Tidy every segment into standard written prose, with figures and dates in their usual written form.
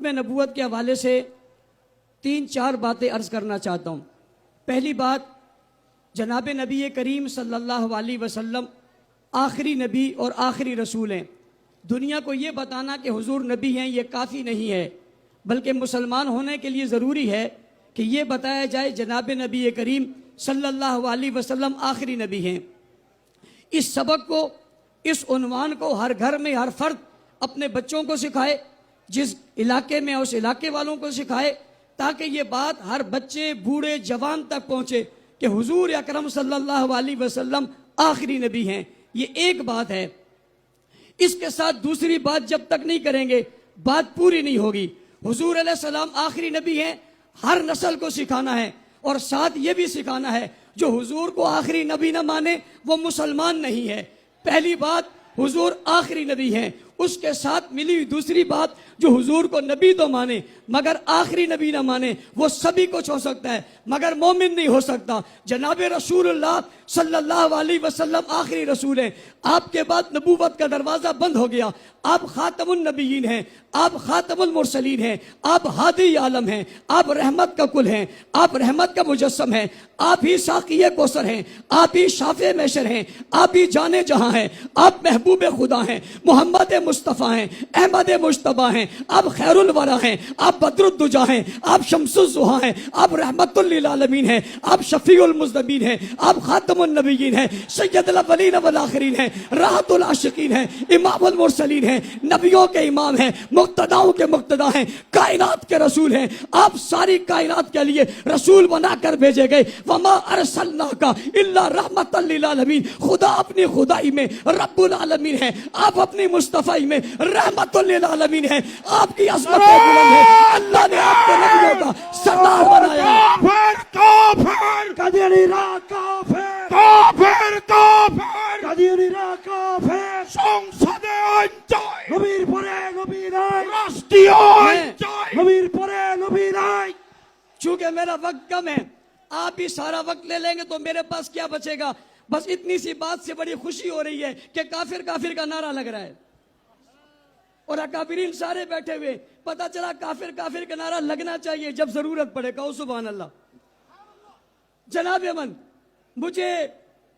ختم نبوت کے حوالے سے 3-4 باتیں عرض کرنا چاہتا ہوں۔ پہلی بات، جناب نبی کریم صلی اللہ علیہ وسلم آخری نبی اور آخری رسول ہیں۔ دنیا کو یہ بتانا کہ حضور نبی ہیں یہ کافی نہیں ہے، بلکہ مسلمان ہونے کے لیے ضروری ہے کہ یہ بتایا جائے جناب نبی کریم صلی اللہ علیہ وسلم آخری نبی ہیں۔ اس سبق کو، اس عنوان کو ہر گھر میں ہر فرد اپنے بچوں کو سکھائے، جس علاقے میں اس علاقے والوں کو سکھائے، تاکہ یہ بات ہر بچے، بوڑھے، جوان تک پہنچے کہ حضور اکرم صلی اللہ علیہ وسلم آخری نبی ہیں۔ یہ ایک بات ہے۔ اس کے ساتھ دوسری بات جب تک نہیں کریں گے بات پوری نہیں ہوگی۔ حضور علیہ السلام آخری نبی ہیں، ہر نسل کو سکھانا ہے، اور ساتھ یہ بھی سکھانا ہے جو حضور کو آخری نبی نہ مانے وہ مسلمان نہیں ہے۔ پہلی بات، حضور آخری نبی ہیں۔ اس کے ساتھ ملی ہوئی دوسری بات، جو حضور کو نبی تو مانے مگر آخری نبی نہ مانے وہ سبھی کچھ ہو سکتا ہے مگر مومن نہیں ہو سکتا۔ جناب رسول اللہ صلی اللہ علیہ وسلم آخری رسول ہیں۔ آپ کے بعد نبوت کا دروازہ بند ہو گیا۔ آپ خاتم النبیین ہیں، آپ خاتم المرسلین ہیں، آپ ہادی عالم ہیں، آپ رحمت کا کل ہیں، آپ رحمت کا مجسم ہیں، آپ ہی ساقی کوثر ہیں، آپ ہی شافع محشر ہیں، آپ ہی جانے جہاں ہیں، آپ محبوب خدا ہیں، محمد مصطفیٰ ہیں، احمد مجتبیٰ ہیں، آپ خیر الورا ہیں، آپ بدر الدجا ہیں، آپ شمس الضحیٰ ہیں، آپ رحمت للعالمین ہیں، آپ شفیع المذنبین ہیں، آپ خاتم النبیین ہیں، سید الاولین والآخرین ہیں، راحت العاشقین ہیں، امام المرسلین ہیں، نبیوں کے امام ہیں، مقتداؤں کے مقتدا ہیں، کائنات کے رسول ہیں۔ آپ ساری کائنات کے لیے رسول بنا کر بھیجے گئے۔ وما ارسلناک الا رحمت للعالمین۔ خدا اپنی خدائی میں رب العالمین ہے، آپ اپنی مصطفی میں رحمت للعالمین ہے۔ آپ کی عظمت بلند ہے، اللہ نے آپ کو نبیوں کا سردار بنایا۔ کافر کافر قدیری را کافر، کافر کافر قدیری را کافر، সংসদে অঞ্চল নবীর পরে নবী নাই, রাষ্ট্রীয় অঞ্চল নবীর পরে নবী নাই। چونکہ میرا وقت کم ہے، آپ ہی سارا وقت لے لیں گے تو میرے پاس کیا بچے گا؟ بس اتنی سی بات سے بڑی خوشی ہو رہی ہے کہ کافر کافر کا نعرہ لگ رہا ہے، اور اکابرین سارے بیٹھے ہوئے۔ پتہ چلا کافر کافر کا نعرہ لگنا چاہیے جب ضرورت پڑے۔ کہو سبحان اللہ۔ جناب من، مجھے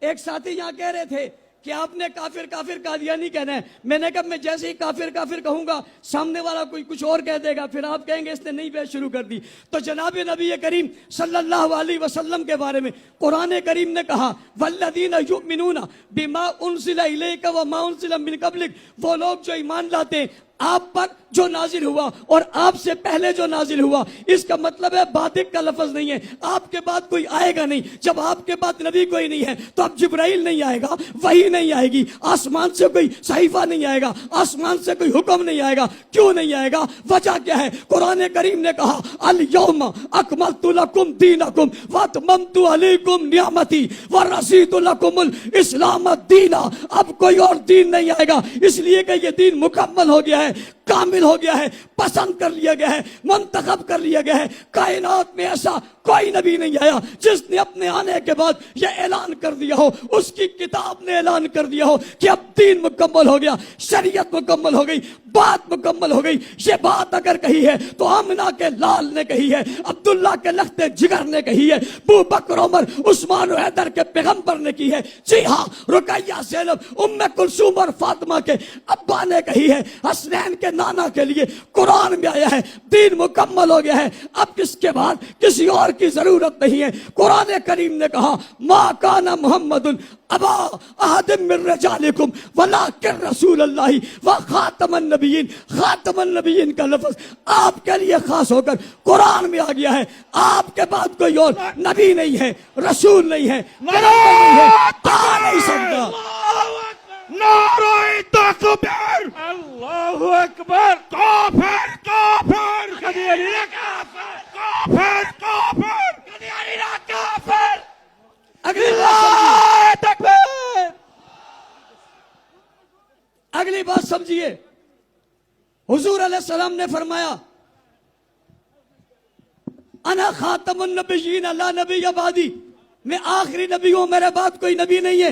ایک ساتھی یہاں کہہ رہے تھے کہ آپ نے کافر کافر قادیانی کہنا ہے۔ میں نے کہا میں جیسے ہی کافر کافر کہوں گا سامنے والا کوئی کچھ اور کہہ دے گا، پھر آپ کہیں گے اس نے نئی بحث شروع کر دی۔ تو جناب نبی کریم صلی اللہ علیہ وسلم کے بارے میں قرآن کریم نے کہا والذین یؤمنون بما انزل الیک وما انزل من قبلک، وہ لوگ جو ایمان لاتے ہیں آپ پر جو نازل ہوا اور آپ سے پہلے جو نازل ہوا۔ اس کا مطلب ہے بادق کا لفظ نہیں ہے، آپ کے بعد کوئی آئے گا نہیں۔ جب آپ کے بعد نبی کوئی نہیں ہے تو اب جبرائیل نہیں آئے گا، وحی نہیں آئے گی، آسمان سے کوئی صحیفہ نہیں آئے گا، آسمان سے کوئی حکم نہیں آئے گا۔ کیوں نہیں آئے گا؟ وجہ کیا ہے؟ قرآن کریم نے کہا الیوم اکملت لکم دینکم واتممت علیکم نعمتی ورضیت لکم الاسلام دینا۔ اب کوئی اور دین نہیں آئے گا، اس لیے کہ یہ دین مکمل ہو گیا ہے، کامل ہو گیا ہے، پسند کر لیا گیا ہے، منتخب کر لیا گیا ہے۔ کائنات میں ایسا کوئی نبی نہیں آیا جس نے اپنے آنے کے بعد یہ اعلان کر دیا ہو، اس کی کتاب نے اعلان کر دیا ہو کہ اب دین مکمل ہو گیا، شریعت مکمل ہو گئی، بات مکمل ہو گئی۔ یہ بات اگر کہی ہے تو آمنہ کے لال نے کہی ہے، عبداللہ کے لخت جگر نے کہی ہے، ابو بکر عمر عثمان و حیدر کے پیغمبر نے کی ہے۔ جی ہاں، رقیہ زینب ام کلثوم اور فاطمہ کے ابا نے کہی ہے، حسنین کے نانا کے لیے قرآن میں آیا ہے۔ دین مکمل ہو گیا ہے، اب کس کے بعد کسی اور کی ضرورت نہیں ہے۔ قرآن کریم نے کہا ما کان محمد ابا احد من رجالکم ولکن رسول اللہ و خاتم النبیین۔ خاتم النبیین کا لفظ آپ کے لیے خاص ہو کر قرآن میں آ گیا ہے۔ آپ کے بعد کوئی اور نبی نہیں ہے، رسول نہیں ہے، پیغمبر نہیں ہے، آ نہیں سکتا۔ نعرہ تکبیر، اللہ اکبر، کافر کافر، قدیری را کافر، کافر کافر، قدیری را کافر، اگلی بات سمجھیے، اللہ تکبیر۔ اگلی بات سمجھیے۔ حضور علیہ السلام نے فرمایا انا خاتم النبیین لا نبی بعدی، میں آخری نبی ہوں، میرے بعد کوئی نبی نہیں ہے۔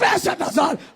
65,000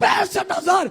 65,000